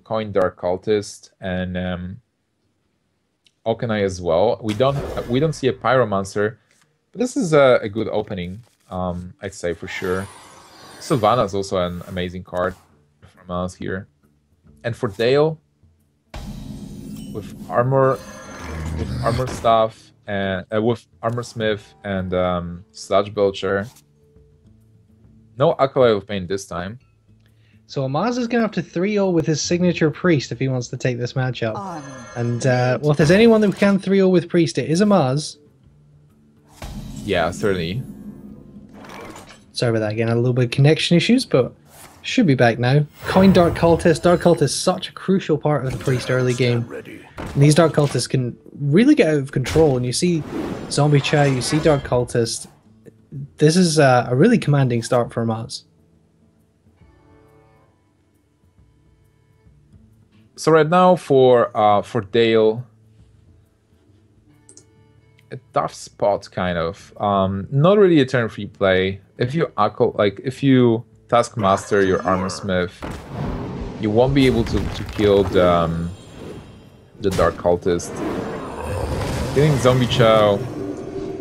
coin Dark Cultist and Okanai as well. We don't see a Pyromancer, but this is a good opening. I'd say for sure. Sylvana is also an amazing card from us here, and for Dale with armor stuff and with Armor Smith and Sludge Belcher. No Acolyte of Pain this time. So Amaz is going to have to 3-0 with his signature Priest if he wants to take this matchup. And, well, if there's anyone that can 3-0 with Priest, it is Amaz. Yeah, certainly. Sorry about that again, a little bit of connection issues, but should be back now. Coin Dark Cultist. Dark Cultist is such a crucial part of the Priest early game. And these Dark Cultists can really get out of control, and you see Zombie Chow, you see Dark Cultist. This is a really commanding start for Amaz. So right now for Dale, a tough spot kind of. Not really a turn free play. If you Taskmaster your Armor Smith, you won't be able to kill the Dark Cultist. Killing Zombie Chow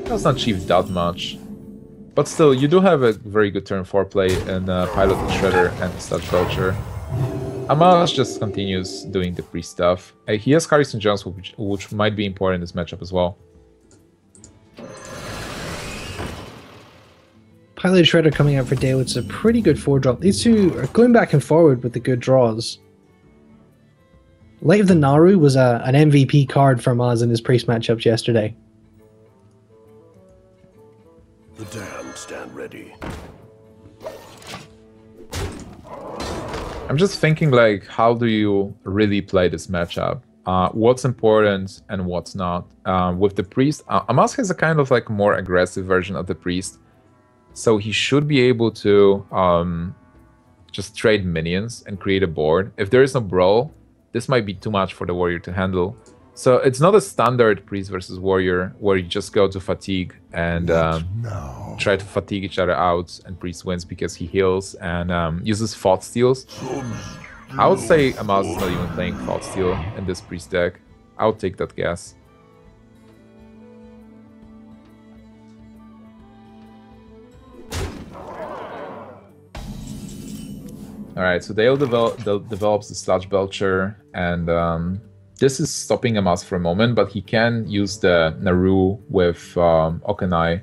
does not achieve that much. But still, you do have a very good turn 4 play in Pilot and Shredder and Sludge Belcher. Amaz just continues doing the Priest stuff. He has Harrison Jones, which might be important in this matchup as well. Pilot Shredder coming out for Dale, it's a pretty good 4-drop. These two are going back and forward with the good draws. Light of the Naru was an MVP card for Amaz in his Priest matchups yesterday. The damned stand ready. I'm just thinking, like, how do you really play this matchup? What's important and what's not. With the Priest, Amaz has a kind of like more aggressive version of the Priest, so he should be able to just trade minions and create a board. If there is no Brawl, this might be too much for the Warrior to handle. So it's not a standard Priest versus Warrior where you just go to fatigue and try to fatigue each other out, and Priest wins because he heals and uses Thought Steals. I would say Amaz is not even playing Thought Steal in this Priest deck. I would take that guess. Alright, so Dale develops the Sludge Belcher, and this is stopping Amaz for a moment, but he can use the Naru with Okanai.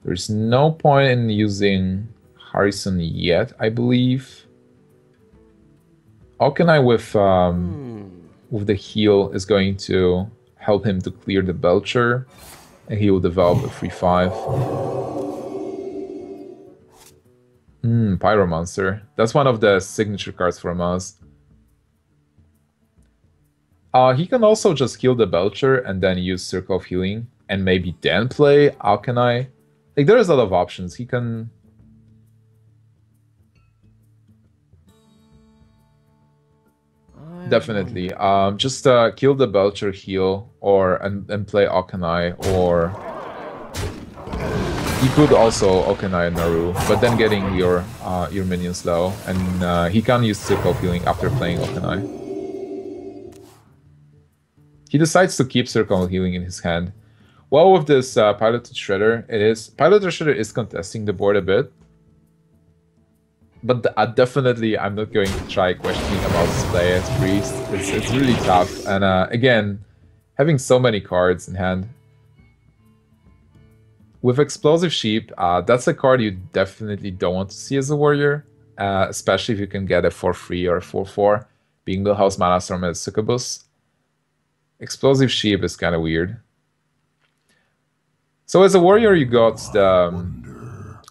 There's no point in using Harrison yet, I believe. Okanai with the heal is going to help him to clear the Belcher, and he will develop a 3-5. Pyromancer. That's one of the signature cards for Amaz. He can also just heal the Belcher and then use Circle of Healing and maybe then play Alkanai. Like, there's a lot of options. He can... Definitely. Just kill the Belcher, heal, and play Alkanai, or... You could also Okanai and Naru, but then getting your minions low, and he can use Circle of Healing after playing Okanai. He decides to keep Circle of Healing in his hand. Well, with this Piloted Shredder, Piloted Shredder is contesting the board a bit. But definitely, I'm not going to try questioning about his play as Priest. It's really tough. And again, having so many cards in hand. With Explosive Sheep, that's a card you definitely don't want to see as a Warrior. Especially if you can get a 4-3 or a 4-4, being Millhouse Mana Storm as Succubus. Explosive Sheep is kind of weird. So as a Warrior, you got the...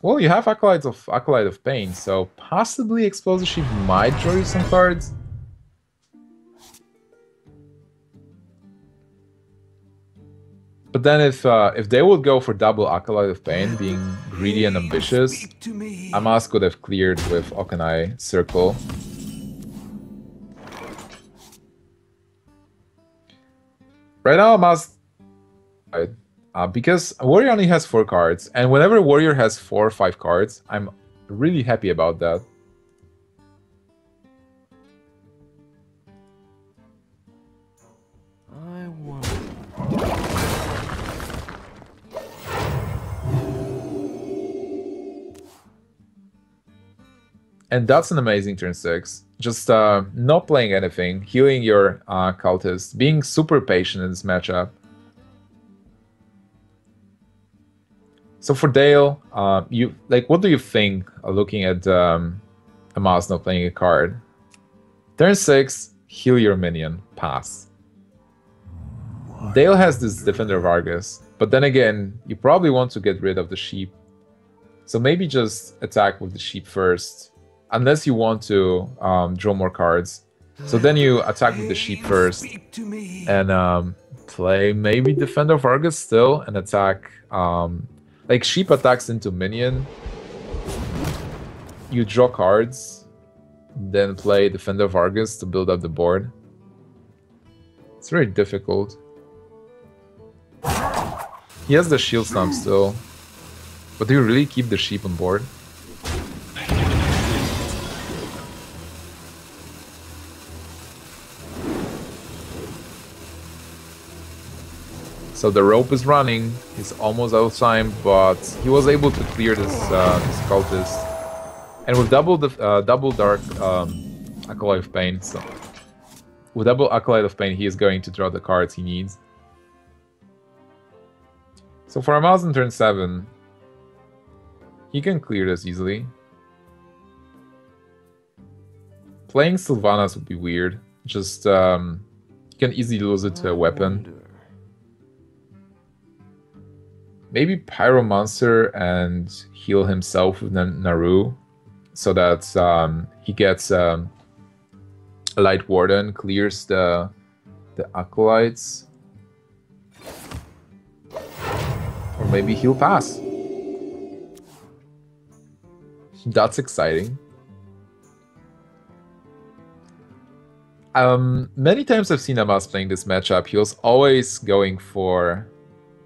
Well, you have Acolyte of Pain, so possibly Explosive Sheep might draw you some cards. But then if they would go for double Acolyte of Pain, being greedy and ambitious, Amaz could have cleared with Okanai Circle. Right now, Amaz... because Warrior only has 4 cards, and whenever Warrior has 4 or 5 cards, I'm really happy about that. And that's an amazing turn 6. Just not playing anything, healing your cultist, being super patient in this matchup. So for Dale, you what do you think looking at Amaz not playing a card? Turn 6, heal your minion, pass. Dale has this Defender of Argus, but then again, you probably want to get rid of the sheep. So maybe just attack with the sheep first, unless you want to draw more cards. So then you attack with the sheep first, and play maybe Defender of Argus still, and attack... like sheep attacks into minion, you draw cards, then play Defender of Argus to build up the board. It's very difficult. He has the shield stomp still, but do you really keep the sheep on board? So the rope is running, he's almost out of time, but he was able to clear this cultist. And with double dark Acolyte of Pain, so with double Acolyte of Pain, he is going to draw the cards he needs. So for Amaz in turn 7, he can clear this easily. Playing Sylvanas would be weird, just he can easily lose it to a weapon. Maybe Pyromancer and heal himself with Naru, so that he gets a Light Warden, clears the Acolytes. Or maybe he'll pass. That's exciting. Many times I've seen Amaz playing this matchup, he was always going for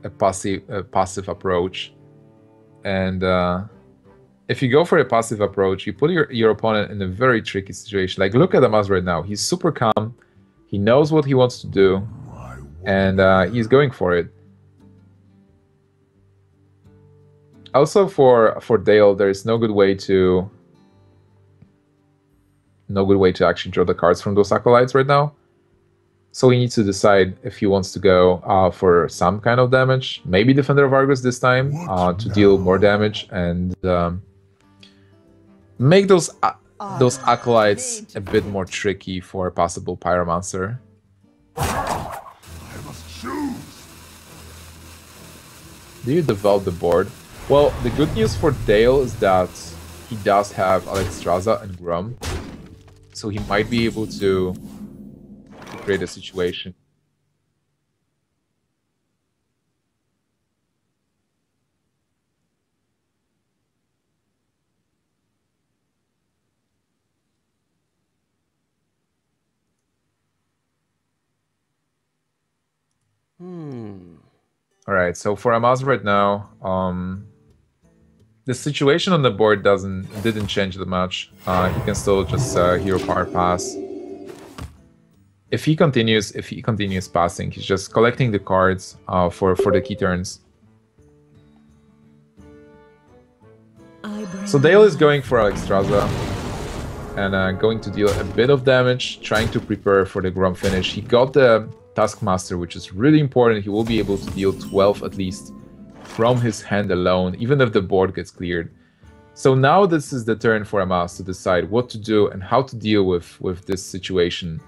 a passive approach, and if you go for a passive approach, you put your opponent in a very tricky situation. Like, look at Amaz right now. He's super calm, he knows what he wants to do, and he's going for it. Also for Dale, there is no good way to actually draw the cards from those Acolytes right now. So he needs to decide if he wants to go for some kind of damage, maybe Defender of Argus this time, to deal more damage and make those Acolytes a bit more tricky for a possible Pyromancer. I must choose. Do you develop the board? Well, the good news for Dale is that he does have Alexstrasza and Grum, so he might be able to create a situation. Alright, so for Amaz right now, the situation on the board didn't change that much. He can still just hero power pass. If he continues passing, he's just collecting the cards for the key turns. So Dale is going for Alexstrasza and going to deal a bit of damage, trying to prepare for the Grum finish. He got the Taskmaster, which is really important. He will be able to deal 12 at least from his hand alone, even if the board gets cleared. So now this is the turn for Amaz to decide what to do and how to deal with this situation.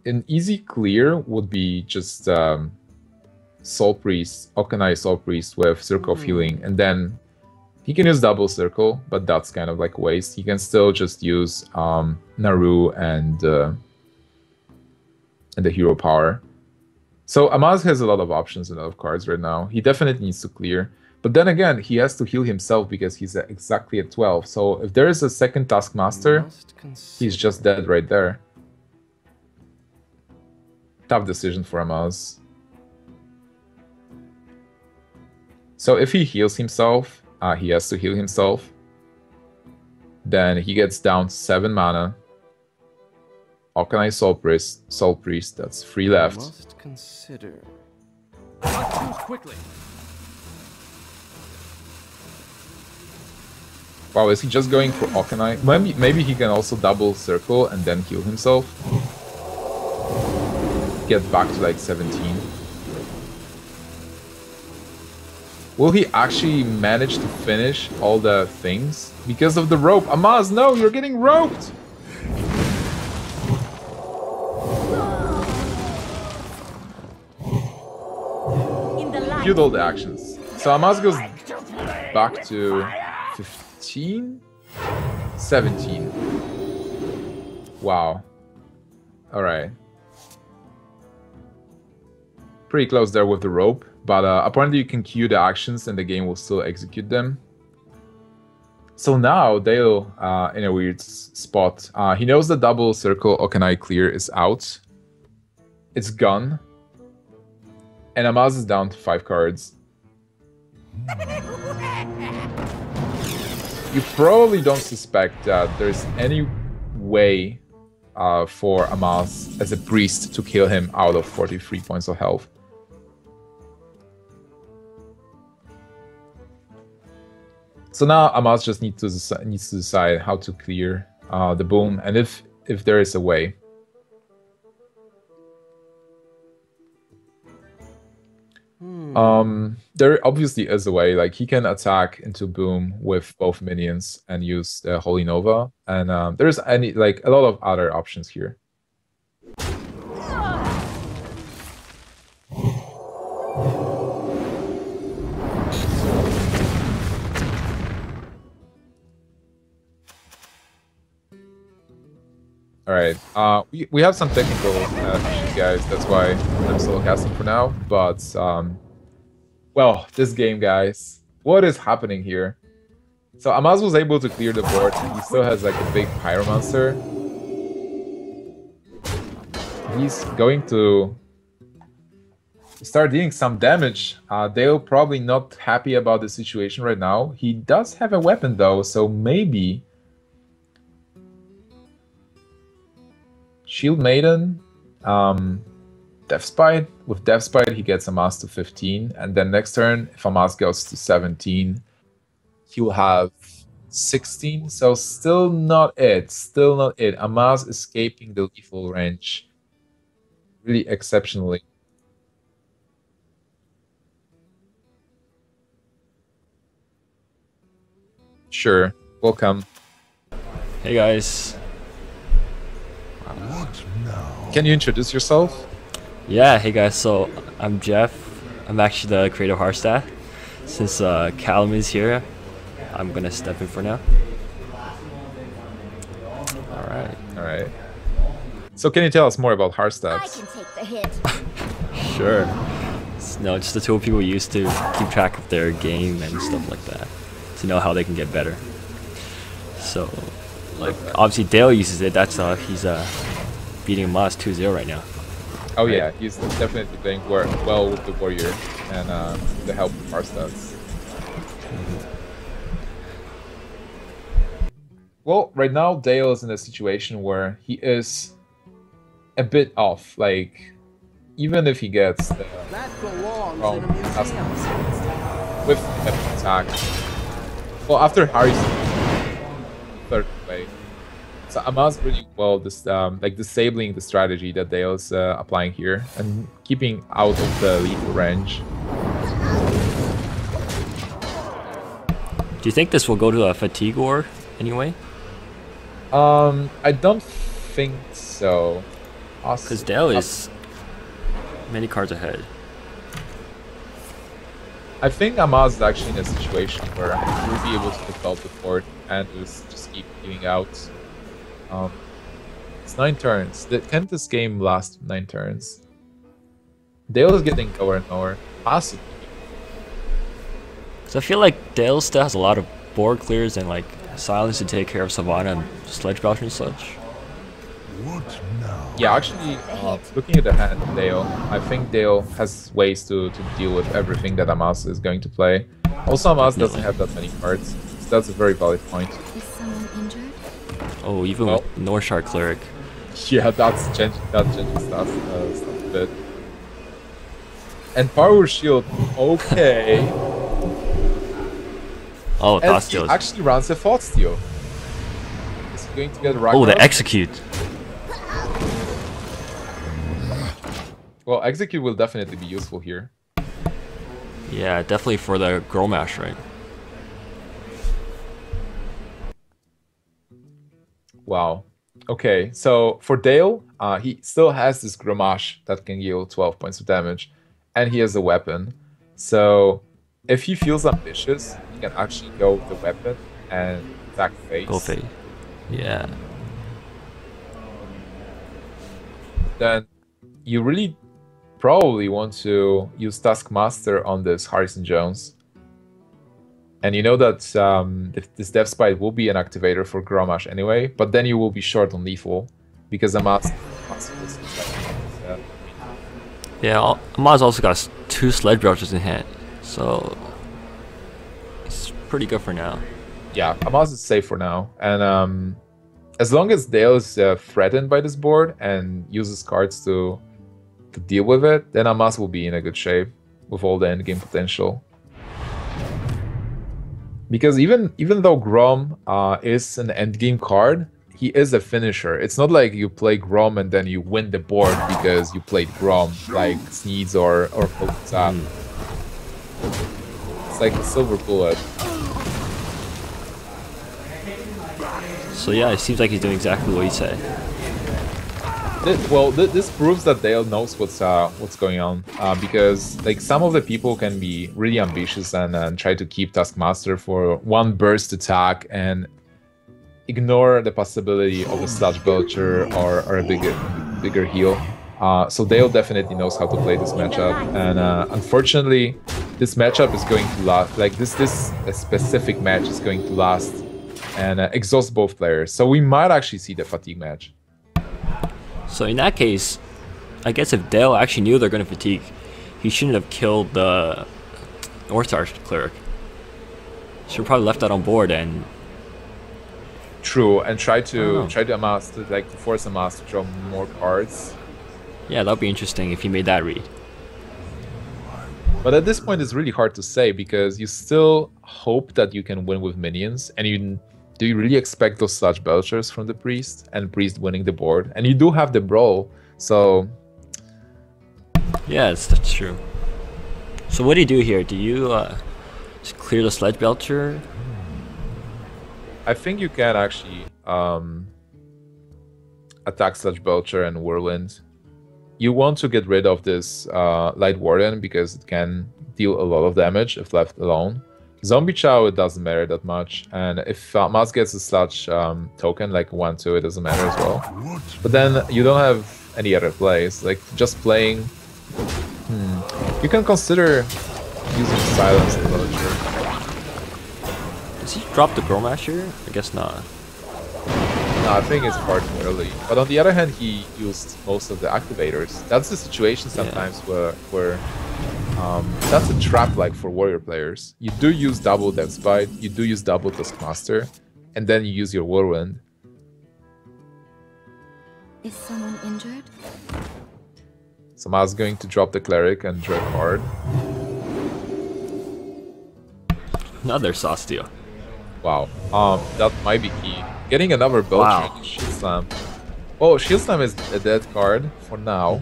An easy clear would be just Soul Priest, Okanai Soul Priest with Circle of Healing, and then he can use Double Circle, but that's kind of like waste. He can still just use Naru and the hero power. So Amaz has a lot of options and a lot of cards right now. He definitely needs to clear, but then again, he has to heal himself because he's exactly at 12. So if there is a second Taskmaster, he's just dead right there. Tough decision for Amaz. So if he heals himself, he has to heal himself. Then he gets down 7 mana. Okanai Soul Priest, that's 3 left. Must consider. Choose quickly. Wow, is he just going for Okanai? Maybe he can also double circle and then heal himself. Get back to like 17. Will he actually manage to finish all the things? Because of the rope. Amaz, no, you're getting roped! Queued all the actions. So Amaz goes back to 15? 17. Wow. Alright. Pretty close there with the rope. But apparently you can queue the actions and the game will still execute them. So now Dale in a weird spot. He knows the double circle Okanai clear is out. It's gone. And Amaz is down to 5 cards. You probably don't suspect that there's any way for Amaz as a priest to kill him out of 43 points of health. So now Amaz just needs to decide how to clear the boom, and if there is a way. There obviously is a way. Like he can attack into boom with both minions and use the Holy Nova, and there's a lot of other options here. Alright, we have some technical issues, guys, that's why I'm solo casting for now, but, well, this game, guys, what is happening here? So Amaz was able to clear the board, he still has, like, a big Pyromancer. He's going to start dealing some damage. Dale probably not happy about the situation right now. He does have a weapon, though, so maybe... Shield Maiden, Deathspite. With Deathspite, he gets Amaz to 15, and then next turn, if Amaz goes to 17, he will have 16. So still not it. Still not it. Amaz escaping the lethal range really exceptionally. Sure. Welcome. Hey guys. What now? Can you introduce yourself? Yeah, hey guys, so I'm Jeff. I'm actually the creator of Hearthstone. Since Callum is here, I'm gonna step in for now. Alright. So can you tell us more about Hearthstone? I can take the hit. Sure. It's, no, just a tool people use to keep track of their game and stuff like that. To know how they can get better. So, like, obviously Dale uses it. That's he's beating Amaz 2-0 right now. Oh yeah, he's definitely playing well with the warrior and the help of Hearthstone. Well, right now Dale is in a situation where he is a bit off. Like, even if he gets the with the attack. Well, after Harry's third way, so Amaz really well like disabling the strategy that Dale's applying here and keeping out of the lethal range. Do you think this will go to a fatigue war anyway? I don't think so. Because Dale is many cards ahead. I think Amaz is actually in a situation where he will be able to develop the board and just keep giving out. It's 9 turns. Can this game last 9 turns? Dale is getting lower and lower. Possibly. So I feel like Dale still has a lot of board clears and like silence to take care of Savannah and Sledge Belcher and such. What now? Yeah, actually, looking at the hand of Dale, I think Dale has ways to deal with everything that Amaz is going to play. Also, Amaz doesn't have that many cards, so that's a very valid point. Is someone injured? Oh, even with Northshard Cleric. Yeah, that's changing stuff a bit. And Power Shield, okay. Oh, And Thought he Steals. actually runs a Thought Steal. Is he going to get Ragnarok? Oh, the execute. Well, execute will definitely be useful here. Yeah, definitely for the Girl Mash, right? Wow. Okay, so for Dale, he still has this Grommash that can deal 12 points of damage, and he has a weapon. So if he feels ambitious, he can actually go with the weapon and attack face. Go face. Yeah. Then you really probably want to use Taskmaster on this Harrison Jones. And you know that this Death Spite will be an activator for Grommash anyway, but then you will be short on lethal because Amaz. Yeah, Amaz also got 2 Sledge Belchers in hand, so it's pretty good for now. Yeah, Amaz is safe for now, and as long as Dale is threatened by this board and uses cards to deal with it, then Amaz will be in a good shape with all the endgame potential. Because even though Grom is an endgame card, he is a finisher. It's not like you play Grom and then you win the board because you played Grom, like Sneeds or Pokemon. It's like a silver bullet. So yeah, it seems like he's doing exactly what he said. This proves that Dale knows what's going on, because like some of the people can be really ambitious and try to keep Taskmaster for one burst attack and ignore the possibility of a Sludge Belcher or a bigger heal. So Dale definitely knows how to play this matchup, and unfortunately, this matchup is going to last. Like this specific match is going to last and exhaust both players. So we might actually see the fatigue match. So in that case, I guess if Dale actually knew they're going to fatigue, he shouldn't have killed the Northstar Cleric. Should have probably left that on board and... True, and try to Amaz to force Amaz to draw more cards. Yeah, that'd be interesting if he made that read. But at this point, it's really hard to say because you still hope that you can win with minions, and do you really expect those Sludge Belchers from the Priest and Priest winning the board? And you do have the Brawl, so... Yeah, that's true. So what do you do here? Do you just clear the Sledge Belcher? I think you can actually attack Sludge Belcher and Whirlwind. You want to get rid of this Light Warden because it can deal a lot of damage if left alone. Zombie Chow, it doesn't matter that much, and if Amaz gets a Sludge token like 1-2, it doesn't matter as well. But then you don't have any other plays, like just playing... You can consider using Silence Belcher. Does he drop the Girl Mash here? I guess not. No, I think it's far too early. But on the other hand, he used most of the activators. That's the situation sometimes where that's a trap like for warrior players. You do use double Death Spite, you do use double Taskmaster, and then you use your Whirlwind. Is someone injured? So Ma's going to drop the Cleric and draw a card. Another Saw Steal. Wow, that might be key. Getting another Belcher Wow. Shield Slam. Oh, Shield Slam is a dead card for now.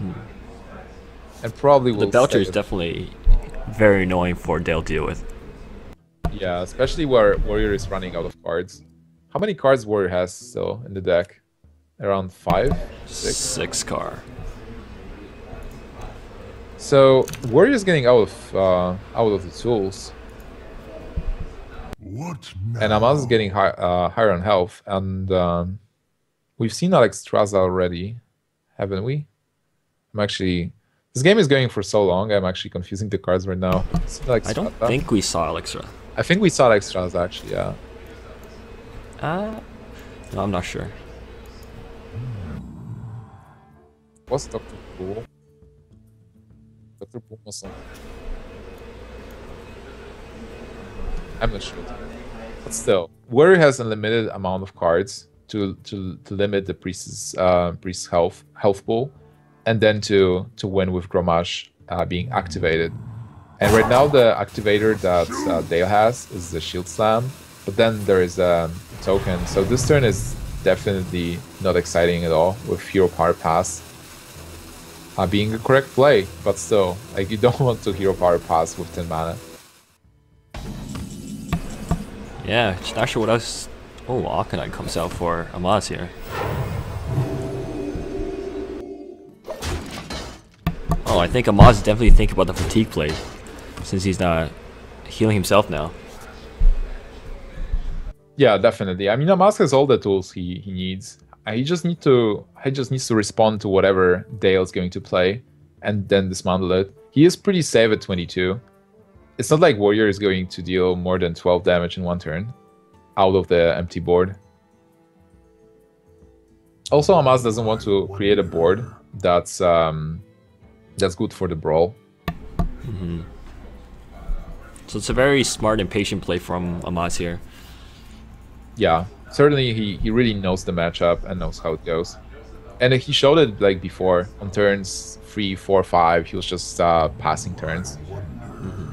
And probably will The Belcher is stay. definitely very annoying for Dale to deal with. Yeah, especially where Warrior is running out of cards. How many cards Warrior has still in the deck? Around 5? 6? 6 car. So Warrior is getting out of the tools. What And now? Amaz is getting higher on health. And we've seen Alex Straza already, haven't we? This game is going for so long, I'm actually confusing the cards right now. I don't think we saw Alexa. I think we saw Alex Straza actually, yeah. No, I'm not sure. What's Dr. Pool? Dr. Pool was on. I'm not sure. But still, Warrior has a limited amount of cards to limit the priest's health pool, and then to win with Grommash being activated. And right now the activator that Dale has is the Shield Slam, but then there is a token. So this turn is definitely not exciting at all with Hero Power Pass being a correct play, but still, like you don't want to Hero Power Pass with 10 mana. Yeah, just not sure what else. Oh, Arcanine comes out for Amaz here. Oh, I think Amaz is definitely thinking about the fatigue play, since he's not healing himself now. Yeah, definitely. I mean, Amaz has all the tools he needs. He just needs to respond to whatever Dale's going to play, and then dismantle it. He is pretty safe at 22. It's not like Warrior is going to deal more than 12 damage in one turn out of the empty board. Also, Amaz doesn't want to create a board that's good for the brawl. Mm-hmm. So it's a very smart and patient play from Amaz here. Yeah, certainly he really knows the matchup and knows how it goes. And he showed it like before on turns 3, 4, 5. He was just passing turns. Mm-hmm.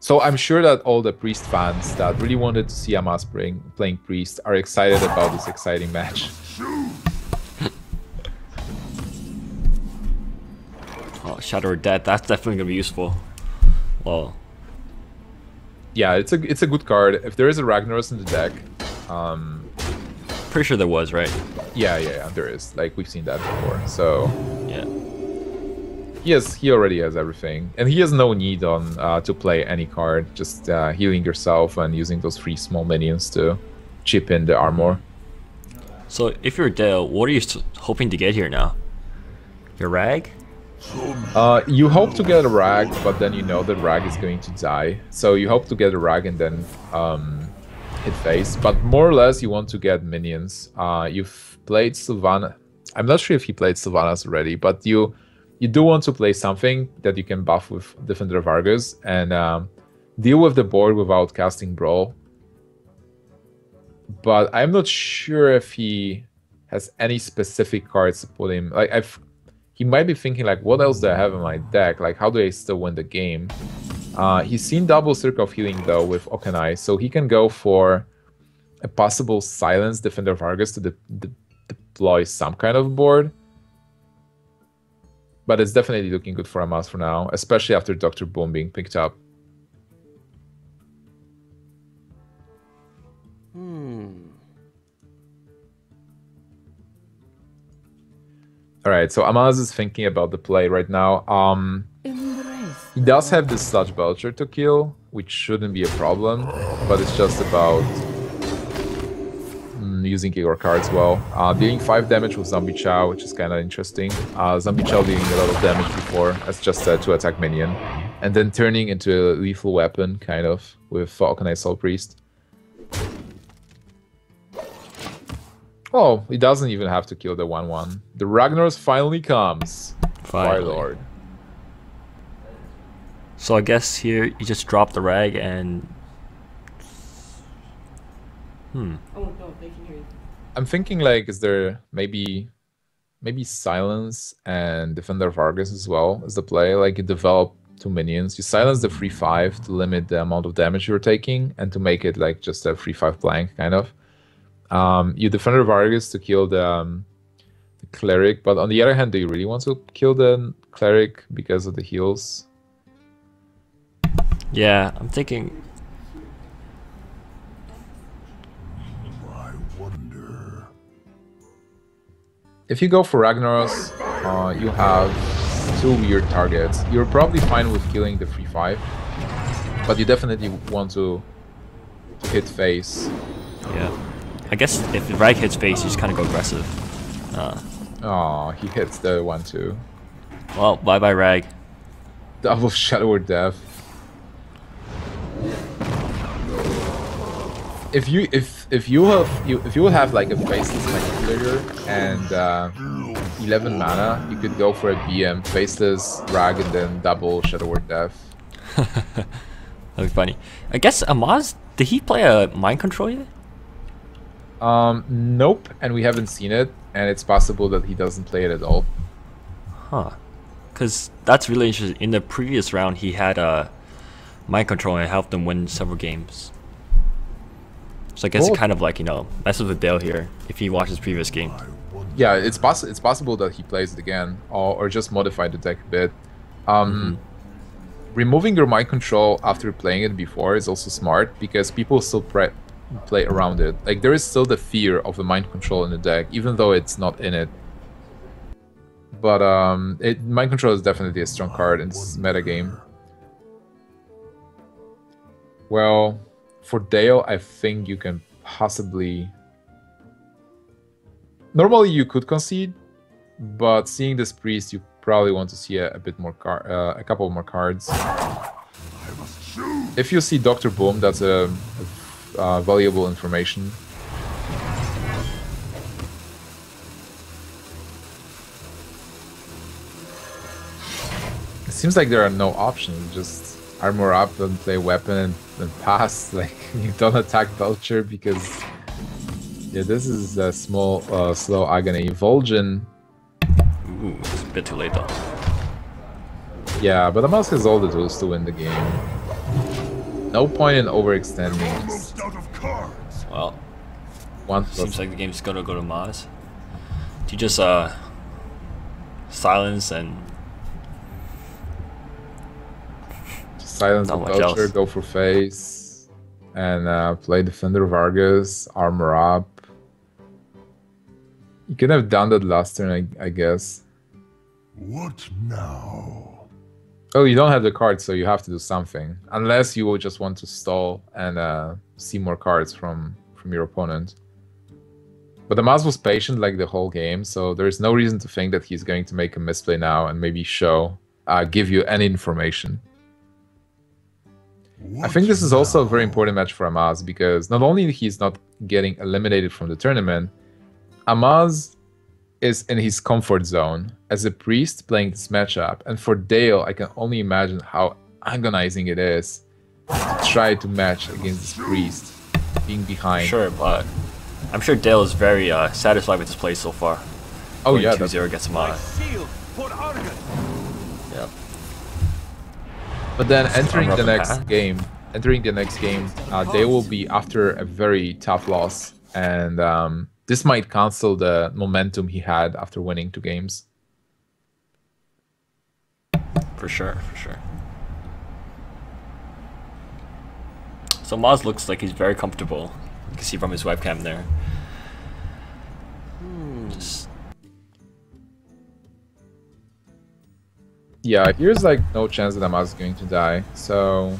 So I'm sure that all the Priest fans that really wanted to see Amaz playing Priest are excited about this exciting match. Oh, Shadow or Death, that's definitely gonna be useful. Well, yeah, it's a good card. If there is a Ragnaros in the deck, pretty sure there was, right? Yeah, there is. Like we've seen that before. So yeah, he already has everything, and he has no need on to play any card. Just healing yourself and using those 3 small minions to chip in the armor. So if you're Dale, what are you hoping to get here now? Your Rag? You hope to get a Rag, but then you know that Rag is going to die. So you hope to get a Rag and then hit face. But more or less, you want to get minions. You've played Sylvanas. I'm not sure if he played Sylvanas already, but you do want to play something that you can buff with Defender of Argus and deal with the board without casting Brawl. But I'm not sure if he has any specific cards to put him. Like he might be thinking like, what else do I have in my deck? Like, how do I still win the game? He's seen double Circle of Healing though with Okanai, so he can go for a possible Silence Defender of Argus to deploy some kind of board. But it's definitely looking good for Amaz for now, especially after Dr. Boom being picked up. Alright, so Amaz is thinking about the play right now. He does have this Sludge Belcher to kill, which shouldn't be a problem, but it's just about using your cards well. Dealing 5 damage with Zombie Chow, which is kind of interesting. Zombie Chow dealing a lot of damage before as just a 2-attack minion. And then turning into a lethal weapon, kind of, with Okanai Soul Priest. Oh, he doesn't even have to kill the 1-1. The Ragnaros finally comes. Fire Lord. So I guess here you just drop the Rag and... Oh no, they can hear you. I'm thinking like, is there maybe Silence and Defender of Argus as well as the play? Like you develop 2 minions. You silence the 3/5 to limit the amount of damage you're taking and to make it like just a 3/5 blank kind of. You Defender of Argus to kill the Cleric, but on the other hand, do you really want to kill the Cleric because of the heals? Yeah, I'm thinking... I wonder. If you go for Ragnaros, you have 2 weird targets. You're probably fine with killing the 3/5, but you definitely want to hit face. Yeah. I guess if the Rag hits face, you just kind of go aggressive. Oh, he hits the 1/2. Well, bye-bye Rag. Double Shadow or Death. If you will have like a faceless manipulator and 11 mana, you could go for a BM faceless Rag and then double Shadow or Death. That'd be funny. I guess Amaz, did he play a Mind Control yet? Nope, and we haven't seen it, and it's possible that he doesn't play it at all. Huh. Because that's really interesting. In the previous round, he had a mind control and helped them win several games. So I guess it kind of like, you know, messes with Dale here if he watches previous game. Yeah, it's possible that he plays it again, or just modify the deck a bit. Removing your mind control after playing it before is also smart, because people still play around it. Like, there is still the fear of a mind control in the deck, even though it's not in it. But mind control is definitely a strong card in this metagame. Well, for Dale, I think you can possibly... Normally you could concede, but seeing this priest, you probably want to see a bit more a couple more cards. If you see Dr. Boom, that's a valuable information. It seems like there are no options. Just armor up and play weapon and pass. Like, you don't attack Vulture because... Yeah, this is a small, slow agony. Vol'jin. Ooh, it's a bit too late though. Yeah, but Amaz has all the tools to win the game. No point in overextending. Well, seems like the game's gonna go to Amaz. Do you just silence and silence the Vulture, go for face, and play Defender of Argus, armor up. You could have done that last turn, I guess. What now? Oh, you don't have the card, so you have to do something. Unless you will just want to stall and see more cards from your opponent. But Amaz was patient like the whole game, so there's no reason to think that he's going to make a misplay now and maybe give you any information. I think this is also a very important match for Amaz, because not only he's not getting eliminated from the tournament, Amaz is in his comfort zone as a priest playing this matchup, and for Dale, I can only imagine how agonizing it is to try to match against this priest, being behind. Sure, but I'm sure Dale is very satisfied with his play so far. Oh yeah, 2-0 gets him out. Yep. But then entering the next game, Dale will be after a very tough loss, and this might cancel the momentum he had after winning 2 games. For sure, for sure. So Maz looks like he's very comfortable. You can see from his webcam there. Yeah, here's like no chance that Amaz is going to die, so...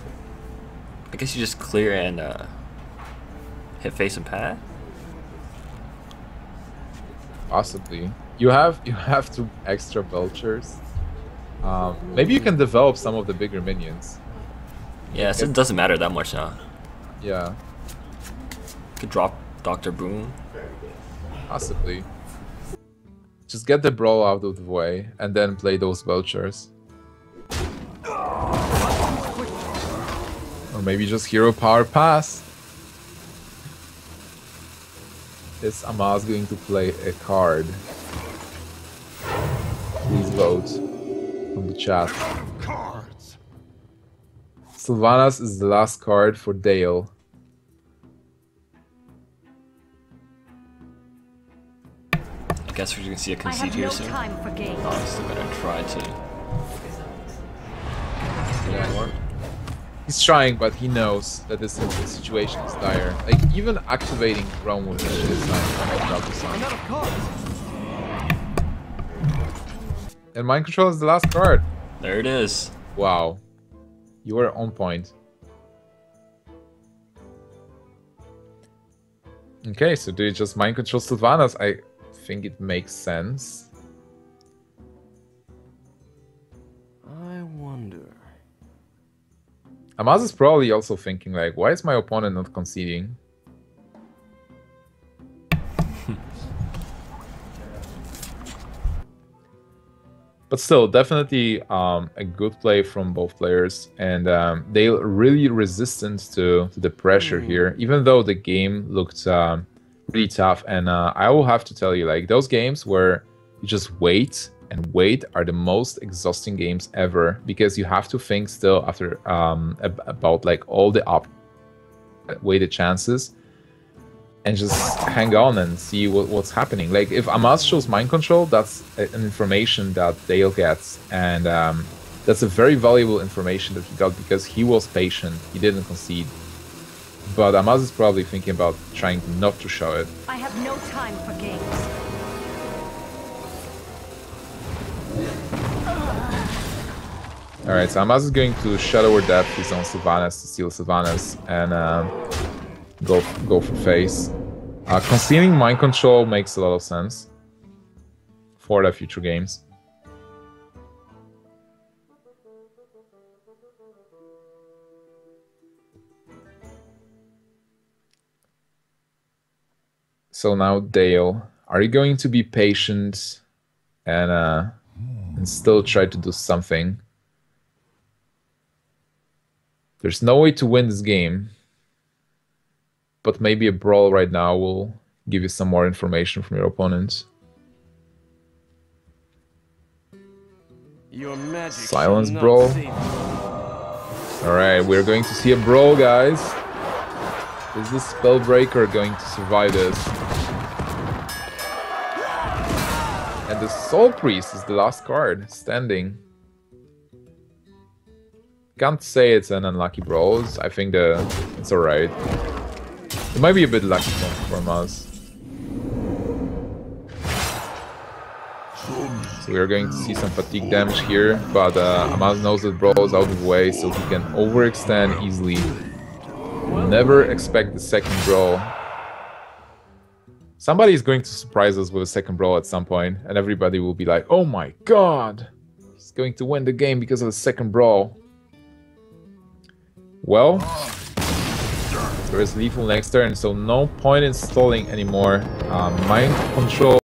I guess you just clear and hit face and pad? Possibly. You have 2 extra Vultures. Maybe you can develop some of the bigger minions. Yeah, so it doesn't matter that much now. Yeah. Could drop Dr. Boom. Possibly. Just get the brawl out of the way and then play those Vultures. Or maybe just hero power pass. Is Amaz going to play a card? Please vote on the chat. Sylvanas is the last card for Dale. I guess we're gonna see a concede here soon. I'm still gonna try to. Yeah. He's trying, but he knows that this situation is dire. Like, even activating Realm Wish is not the sign. And Mind Control is the last card. There it is. Wow. You were on point. Okay, so do you just Mind Control Sylvanas? I think it makes sense. I wonder. Amaz is probably also thinking like, why is my opponent not conceding? But still, definitely a good play from both players, and they're really resistant to the pressure here. Even though the game looked really tough. And I will have to tell you, like, those games where you just wait and wait are the most exhausting games ever, because you have to think still after about like all the weighted chances, and just hang on and see what's happening. Like if Amaz shows mind control, that's an information that Dale gets, and that's a very valuable information that he got because he was patient, he didn't concede. But Amaz is probably thinking about trying not to show it. I have no time for games. Alright, so Amaz is going to Shadow or Death his own Sylvanas to steal Sylvanas and go for face. Concealing mind control makes a lot of sense for the future games. So now Dale, are you going to be patient and still try to do something? There's no way to win this game, but maybe a brawl right now will give you some more information from your opponent. Your magic Silence brawl. Alright, we're going to see a brawl, guys. Is this Spellbreaker going to survive this? And the Soul Priest is the last card standing. Can't say it's an unlucky brawl. I think it's alright. It might be a bit lucky from us. So we are going to see some fatigue damage here, but Amaz knows that brawl is out of the way, so he can overextend easily. Never expect the second brawl. Somebody is going to surprise us with a second brawl at some point, and everybody will be like, oh my god! He's going to win the game because of the second brawl. Well, there is lethal next turn, so no point in stalling anymore. Mind control